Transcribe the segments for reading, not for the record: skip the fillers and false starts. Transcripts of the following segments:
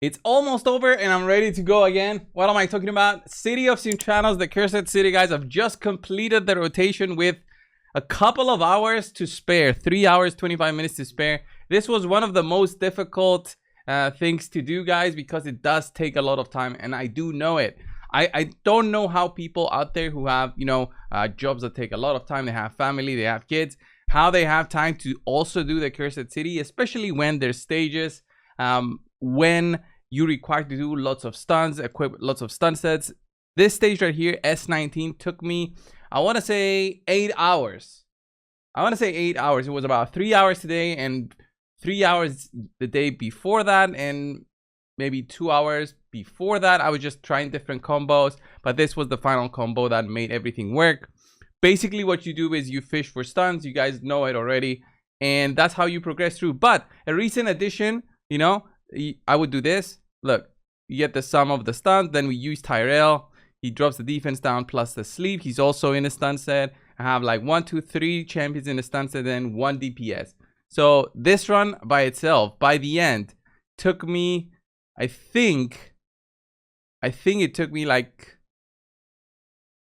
It's almost over and I'm ready to go again. What am I talking about? City of Sintranos, the Cursed City, guys. I've just completed the rotation with a couple of hours to spare. 3 hours, 25 minutes to spare. This was one of the most difficult things to do, guys, because it does take a lot of time, and I do know it. I don't know how people out there who have, jobs that take a lot of time, they have family, they have kids, how they have time to also do the Cursed City, especially when there's stages, when you're required to do lots of stunts, equip lots of stun sets. This stage right here, S19, took me, I want to say 8 hours. It was about 3 hours today and 3 hours the day before that, and maybe 2 hours before that. I was just trying different combos, but this was the final combo that made everything work. Basically, what you do is you fish for stuns. You guys know it already, and that's how you progress through. But a recent addition, I would do this. Look, you get the sum of the stuns. Then we use Tyrell. He drops the defense down plus the sleep. He's also in a stun set. I have like 1, 2, 3 champions in the stun set, then 1 DPS. So this run by itself, by the end, took me, I think it took me like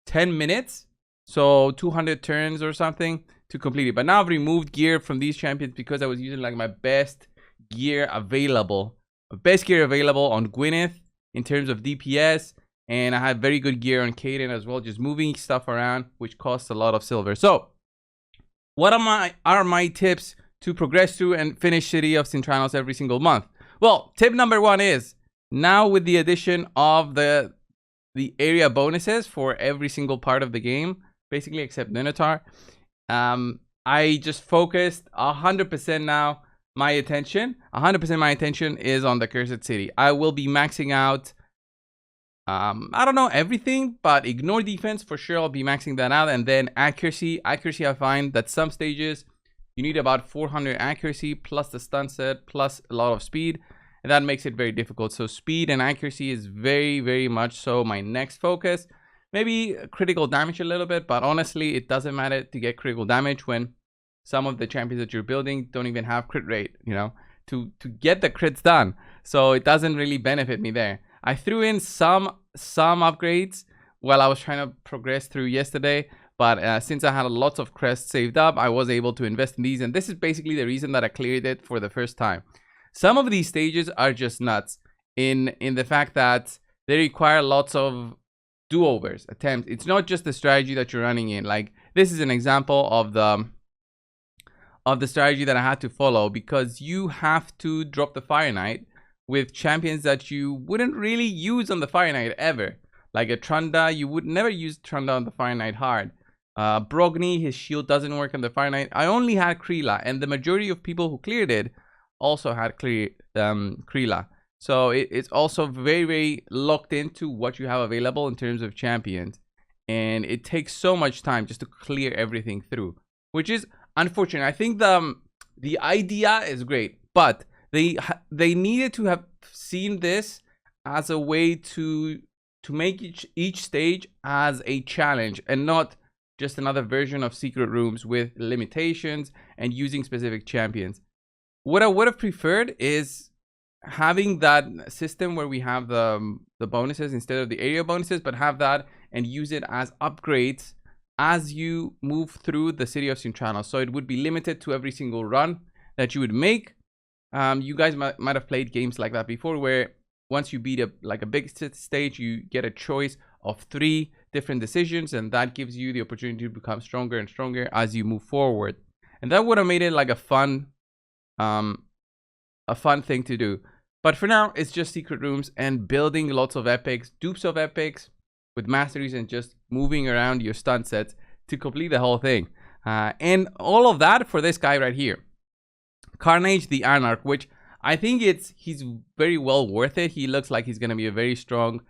10 minutes. So 200 turns or something to complete it. But now I've removed gear from these champions because I was using like my best gear available. Best gear available on Gwyneth in terms of DPS. And I had very good gear on Kaden as well, just moving stuff around, which costs a lot of silver. So what are my tips to progress through and finish City of Sintranos every single month? Well, tip number 1 is, now with the addition of the area bonuses for every single part of the game, basically except Minotaur, I just focused 100% now. My attention, 100% my attention is on the Cursed City. I will be maxing out, I don't know everything, but ignore defense for sure. I'll be maxing that out. And then accuracy, I find that some stages you need about 400 accuracy plus the stun set plus a lot of speed, and that makes it very difficult. So speed and accuracy is very, very much so my next focus. Maybe critical damage a little bit, but honestly, it doesn't matter to get critical damage when some of the champions that you're building don't even have crit rate, to get the crits done. So it doesn't really benefit me there. I threw in some upgrades while I was trying to progress through yesterday, but since I had lots of crests saved up, I was able to invest in these, and this is basically the reason that I cleared it for the first time. Some of these stages are just nuts in the fact that they require lots of do-overs, attempts. It's not just the strategy that you're running in. Like, this is an example of the strategy that I had to follow, because you have to drop the Fire Knight with champions that you wouldn't really use on the Fire Knight ever. Like a Trunda, you would never use Trunda on the Fire Knight hard. Brogni, his shield doesn't work on the Fire Knight. I only had Kreela, and the majority of people who cleared it also had Kreela. So it's also very, very locked into what you have available in terms of champions. And it takes so much time just to clear everything through, which is unfortunate. I think the idea is great, but they needed to have seen this as a way to make each stage as a challenge and not just another version of secret rooms with limitations and using specific champions. What I would have preferred is having that system where we have the bonuses instead of the area bonuses, but have that and use it as upgrades as you move through the City of Sintranos. So it would be limited to every single run that you would make. You guys might have played games like that before, where once you beat a big stage, you get a choice of 3 different decisions, and that gives you the opportunity to become stronger and stronger as you move forward. And that would have made it like a fun thing to do. But for now, it's just secret rooms and building lots of epics, dupes of epics with masteries, and just moving around your stun sets to complete the whole thing. And all of that for this guy right here, Carnage the Anarch, which I think he's very well worth it. He looks like he's going to be a very strong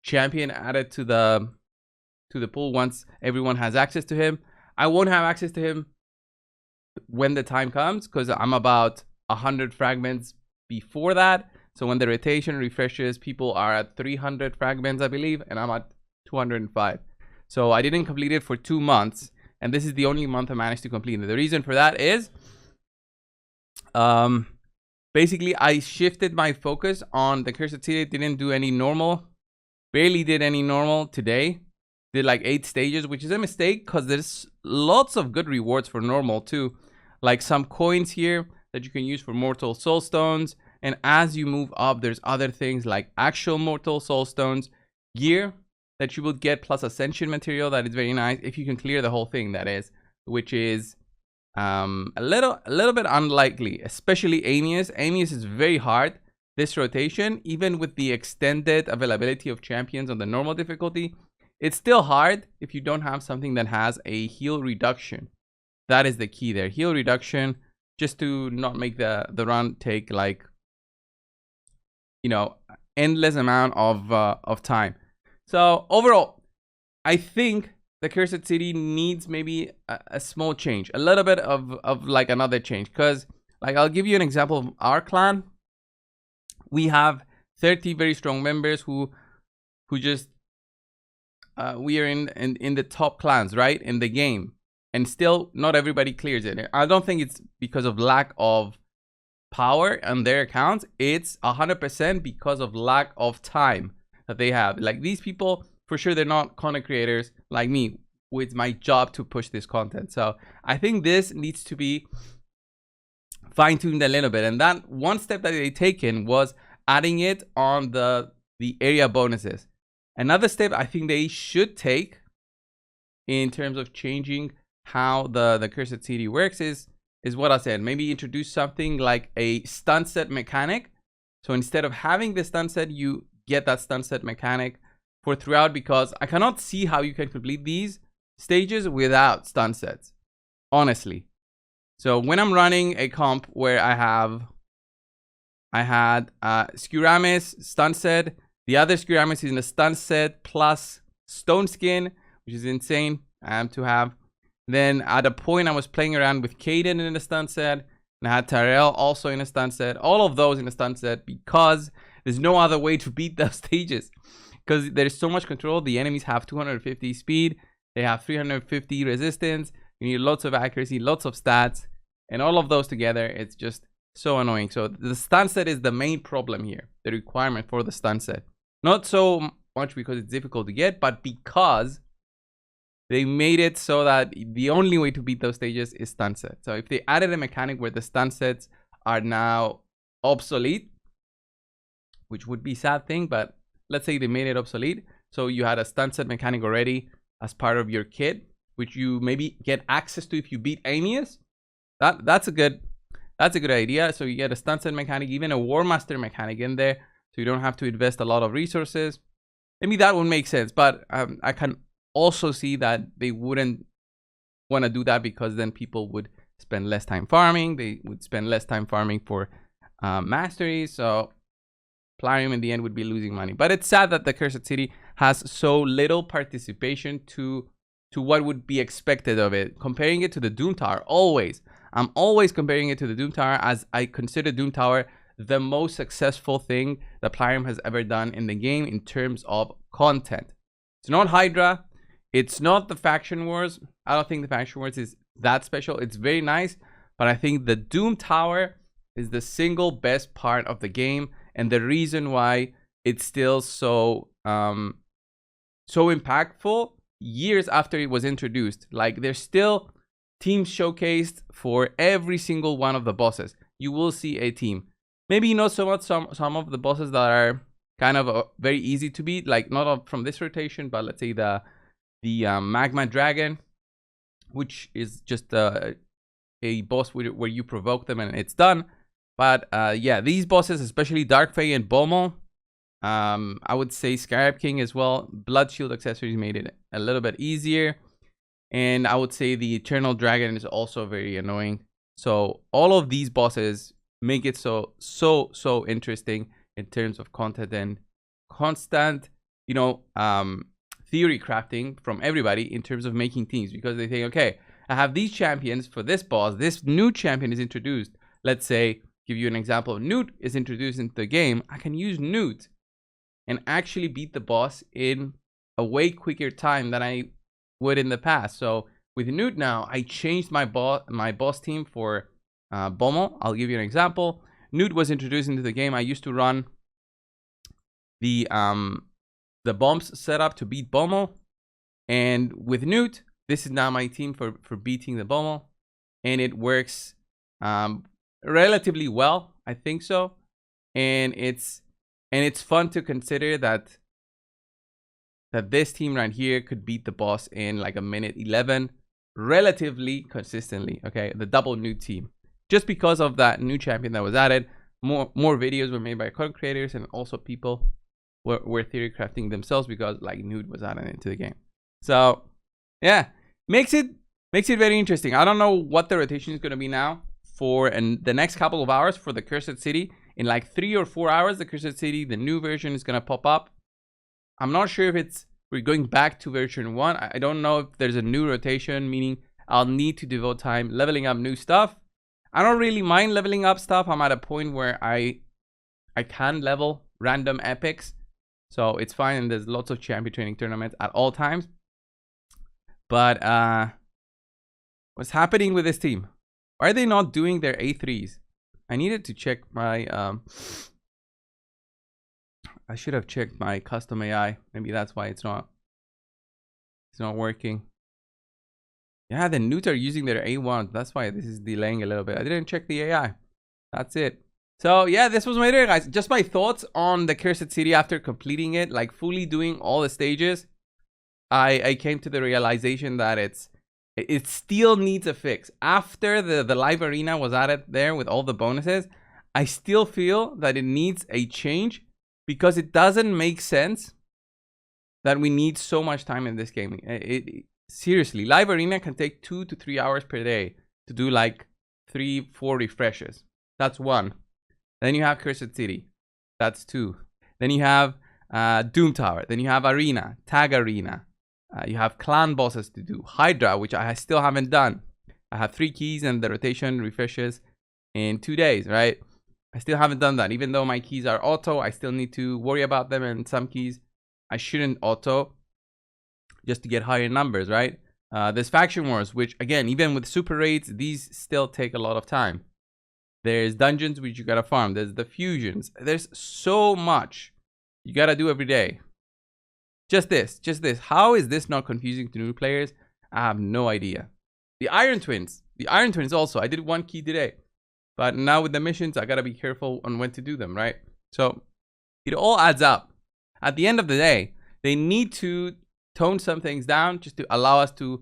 champion added to the pool once everyone has access to him. I won't have access to him when the time comes, because I'm about 100 fragments before that. So when the rotation refreshes, people are at 300 fragments, I believe, and I'm at 205. So I didn't complete it for 2 months, and this is the only month I managed to complete it. The reason for that is basically I shifted my focus on the Cursed City. Didn't do any normal, barely did any normal today. Did like 8 stages, which is a mistake because there's lots of good rewards for normal too, like some coins here that you can use for Mortal Soul Stones. And as you move up, there's other things like actual Mortal Soul Stones, gear that you will get, plus Ascension material that is very nice if you can clear the whole thing, that is, which is a little bit unlikely, especially Amius. Amius is very hard this rotation, even with the extended availability of champions on the normal difficulty. It's still hard if you don't have something that has a heal reduction. That is the key there, heal reduction, just to not make the run take like, you know, endless amount of time. So overall, I think the Cursed City needs maybe a small change, a little bit of like another change. Because like, I'll give you an example of our clan. We have 30 very strong members who just we are in the top clans, right, in the game, and still not everybody clears it. I don't think it's because of lack of power on their accounts. It's 100% because of lack of time that they have. Like, these people, for sure, they're not content creators like me, who it's my job to push this content. So I think this needs to be fine-tuned a little bit. And that one step that they taken was adding it on the area bonuses. Another step I think they should take in terms of changing how the Cursed City works is what I said. Maybe introduce something like a stun set mechanic. So instead of having the stun set, you get that stun set mechanic for throughout, because I cannot see how you can complete these stages without stun sets, honestly. So when I'm running a comp where I had Skuramis stun set, the other Skuramis is in a stun set plus stone skin, which is insane to have. Then at a point I was playing around with Kaden in a stun set, and I had Tyrell also in a stun set, all of those in a stun set, because there's no other way to beat those stages, because there's so much control. The enemies have 250 speed, they have 350 resistance, you need lots of accuracy, lots of stats, and all of those together, it's just so annoying. So the stun set is the main problem here, the requirement for the stun set. Not so much because it's difficult to get, but because they made it so that the only way to beat those stages is stun set. So if they added a mechanic where the stun sets are now obsolete, which would be a sad thing, but let's say they made it obsolete. So you had a stun set mechanic already as part of your kit, which you maybe get access to if you beat Amius. That's a good idea. So you get a stun set mechanic, even a War Master mechanic in there, so you don't have to invest a lot of resources. Maybe that would make sense, but I can also see that they wouldn't want to do that, because then people would spend less time farming. They would spend less time farming for masteries. So Plarium in the end would be losing money. But it's sad that the Cursed City has so little participation to what would be expected of it. Comparing it to the Doom Tower, I'm always comparing it to the Doom Tower, as I consider Doom Tower the most successful thing that Plarium has ever done in the game in terms of content. It's not Hydra, it's not the Faction Wars. I don't think the Faction Wars is that special. It's very nice, but I think the Doom Tower is the single best part of the game, and the reason why it's still so impactful years after it was introduced. Like, there's still teams showcased for every single one of the bosses. You will see a team. Maybe not so much some of the bosses that are kind of very easy to beat, like not from this rotation, but let's say the Magma Dragon, which is just a boss where you provoke them and it's done. But yeah, these bosses, especially Dark Fae and Bomo, I would say Scarab King as well. Blood Shield accessories made it a little bit easier. And I would say the Eternal Dragon is also very annoying. So all of these bosses make it so interesting in terms of content and constant, you know, theory crafting from everybody in terms of making teams, because they think, okay, I have these champions for this boss, this new champion is introduced. Let's say, give you an example, Newt is introduced into the game. I can use Newt and actually beat the boss in a way quicker time than I would in the past. So with Newt now, I changed my boss team for Bomo. I'll give you an example. Newt was introduced into the game, I used to run the bombs setup to beat Bommel. And with Newt, this is now my team for beating the Bommel. And it works relatively well, I think so. And it's fun to consider that this team right here could beat the boss in like a minute 11 relatively consistently. Okay, the double Newt team, just because of that new champion that was added. More videos were made by content creators, and also people were theory crafting themselves because like Newt was added into the game. So yeah, makes it very interesting. I don't know what the rotation is going to be now for the next couple of hours for the Cursed City. In like 3 or 4 hours, the Cursed City, the new version, is going to pop up. I'm not sure if we're going back to version 1. I don't know if there's a new rotation, meaning I'll need to devote time leveling up new stuff. I don't really mind leveling up stuff. I'm at a point where I can level random epics, so it's fine, and there's lots of champion training tournaments at all times. But what's happening with this team? Why are they not doing their A3s? I needed to check my I should have checked my custom AI. Maybe that's why it's not working. Yeah, the Newt are using their A1. That's why this is delaying a little bit. I didn't check the AI. That's it. So yeah, this was my video, guys. Just my thoughts on the Cursed City after completing it, like fully doing all the stages. I came to the realization that it still needs a fix. After the live arena was added there with all the bonuses, I still feel that it needs a change, because it doesn't make sense that we need so much time in this game. Seriously, live arena can take 2 to 3 hours per day to do like 3-4 refreshes. That's 1. Then you have Cursed City. That's 2. Then you have Doom Tower. Then you have Arena, Tag Arena. You have clan bosses to do. Hydra, which I still haven't done. I have 3 keys and the rotation refreshes in 2 days, right? I still haven't done that. Even though my keys are auto, I still need to worry about them. And some keys I shouldn't auto, just to get higher numbers, right? There's Faction Wars, which again, even with super raids, these still take a lot of time. There's dungeons which you gotta farm. There's the fusions. There's so much you gotta do every day. Just this. How is this not confusing to new players? I have no idea. The Iron Twins also. I did 1 key today. But now with the missions, I gotta be careful on when to do them, right? So it all adds up. At the end of the day, they need to tone some things down just to allow us to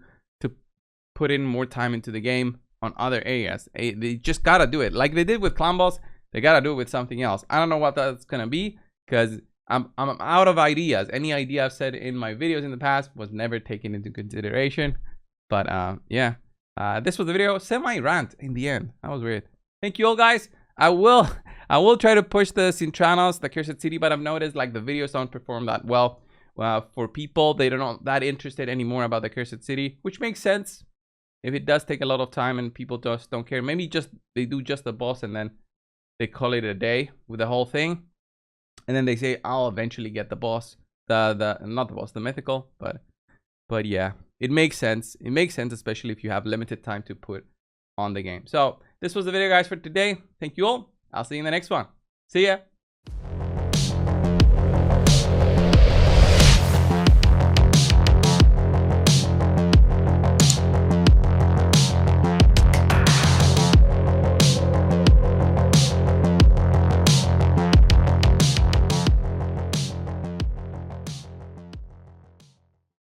put in more time into the game on other areas. They just gotta do it. Like they did with clan boss, they gotta do it with something else. I don't know what that's gonna be, because I'm out of ideas. Any idea I've said in my videos in the past was never taken into consideration. But yeah, this was the video. Semi-rant in the end. That was weird. Thank you all, guys. I will try to push the Sintranos, the Cursed City, but I've noticed like the videos don't perform that well. For people, they're not that interested anymore about the Cursed City, which makes sense. If it does take a lot of time and people just don't care, maybe they do just the boss and then they call it a day with the whole thing, and then they say I'll eventually get the boss, not the boss, the mythical. But yeah, it makes sense. It makes sense, especially if you have limited time to put on the game. So this was the video, guys, for today. Thank you all. I'll see you in the next one. See ya.